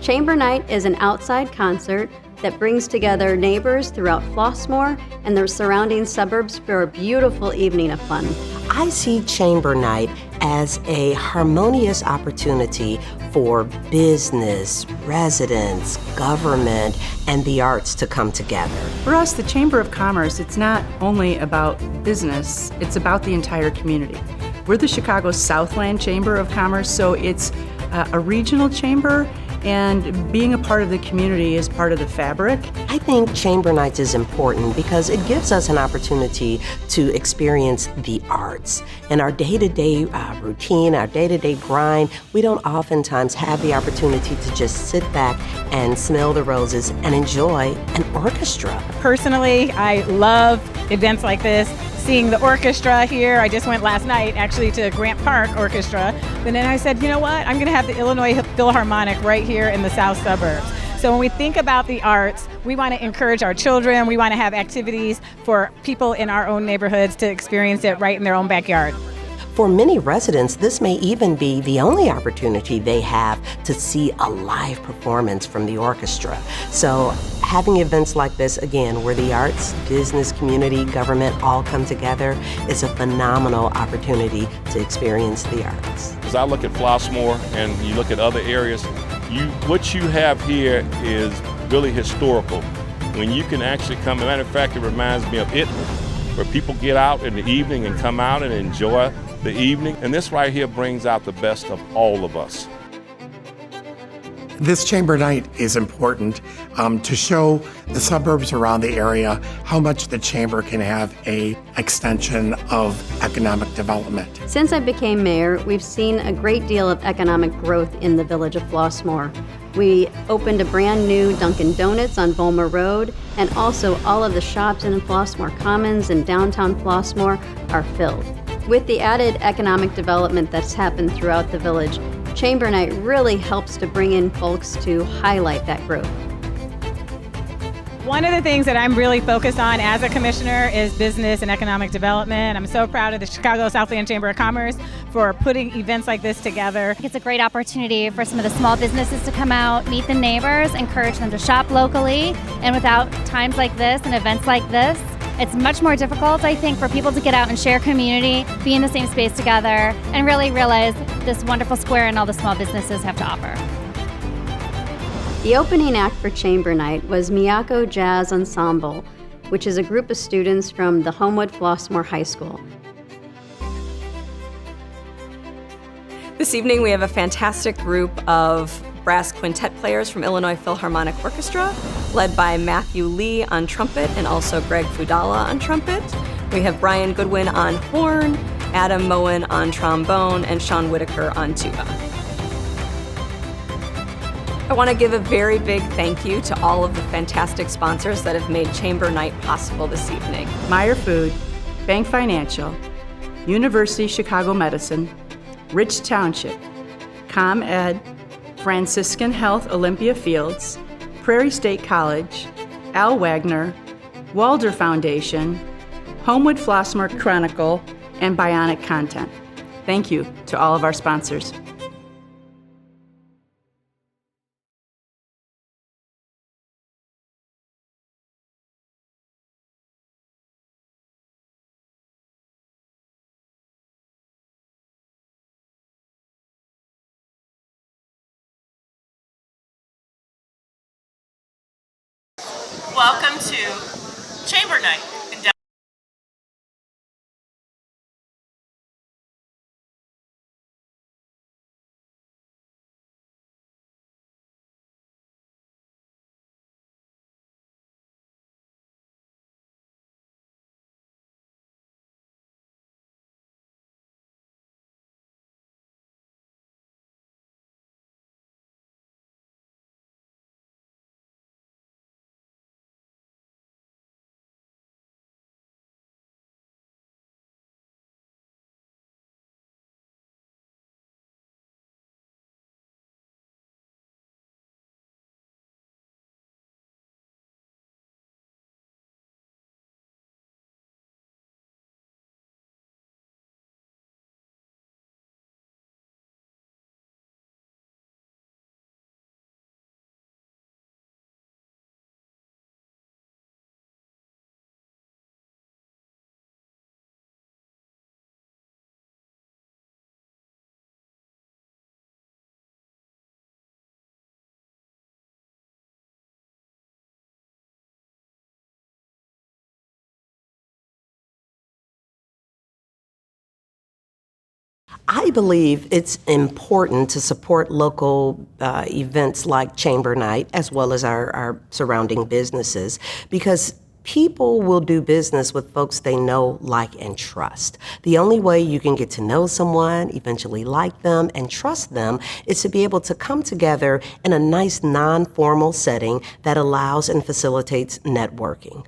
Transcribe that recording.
Chamber Night is an outside concert that brings together neighbors throughout Flossmoor and their surrounding suburbs for a beautiful evening of fun. I see Chamber Night as a harmonious opportunity for business, residents, government, and the arts to come together. For us, the Chamber of Commerce, it's not only about business, it's about the entire community. We're the Chicago Southland Chamber of Commerce, so it's a regional chamber, and being a part of the community is part of the fabric. I think Chamber Nights is important because it gives us an opportunity to experience the arts. In our day-to-day routine, our day-to-day grind, we don't oftentimes have the opportunity to just sit back and smell the roses and enjoy an orchestra. Personally, I love events like this. Seeing the orchestra here, I just went last night actually to Grant Park Orchestra, and then I said, you know what, I'm going to have the Illinois Philharmonic right here in the south suburbs. So when we think about the arts, we want to encourage our children, we want to have activities for people in our own neighborhoods to experience it right in their own backyard. For many residents, this may even be the only opportunity they have to see a live performance from the orchestra. So having events like this, again, where the arts, business, community, government all come together, is a phenomenal opportunity to experience the arts. As I look at Flossmoor and you look at other areas, what you have here is really historical. When you can actually come, as a matter of fact, it reminds me of Italy, where people get out in the evening and come out and enjoy the evening, and this right here brings out the best of all of us. This Chamber Night is important to show the suburbs around the area how much the Chamber can have an extension of economic development. Since I became mayor, we've seen a great deal of economic growth in the village of Flossmoor. We opened a brand new Dunkin' Donuts on Volmer Road, and also all of the shops in Flossmoor Commons and downtown Flossmoor are filled. With the added economic development that's happened throughout the village, Chamber Night really helps to bring in folks to highlight that growth. One of the things that I'm really focused on as a commissioner is business and economic development. I'm so proud of the Chicago Southland Chamber of Commerce for putting events like this together. It's a great opportunity for some of the small businesses to come out, meet the neighbors, encourage them to shop locally, and without times like this and events like this, it's much more difficult, I think, for people to get out and share community, be in the same space together, and really realize this wonderful square and all the small businesses have to offer. The opening act for Chamber Night was Miyako Jazz Ensemble, which is a group of students from the Homewood Flossmoor High School. This evening we have a fantastic group of brass quintet players from Illinois Philharmonic Orchestra, led by Matthew Lee on trumpet and also Greg Fudala on trumpet. We have Brian Goodwin on horn, Adam Moen on trombone, and Sean Whitaker on tuba. I want to give a very big thank you to all of the fantastic sponsors that have made Chamber Night possible this evening. Meyer Food, Bank Financial, University Chicago Medicine, Rich Township, ComEd, Franciscan Health Olympia Fields, Prairie State College, Al Wagner, Walder Foundation, Homewood Flossmoor Chronicle, and Bionic Content. Thank you to all of our sponsors. Welcome to Chamber Night. I believe it's important to support local events like Chamber Night, as well as our surrounding businesses, because people will do business with folks they know, like, and trust. The only way you can get to know someone, eventually like them, and trust them is to be able to come together in a nice, non-formal setting that allows and facilitates networking.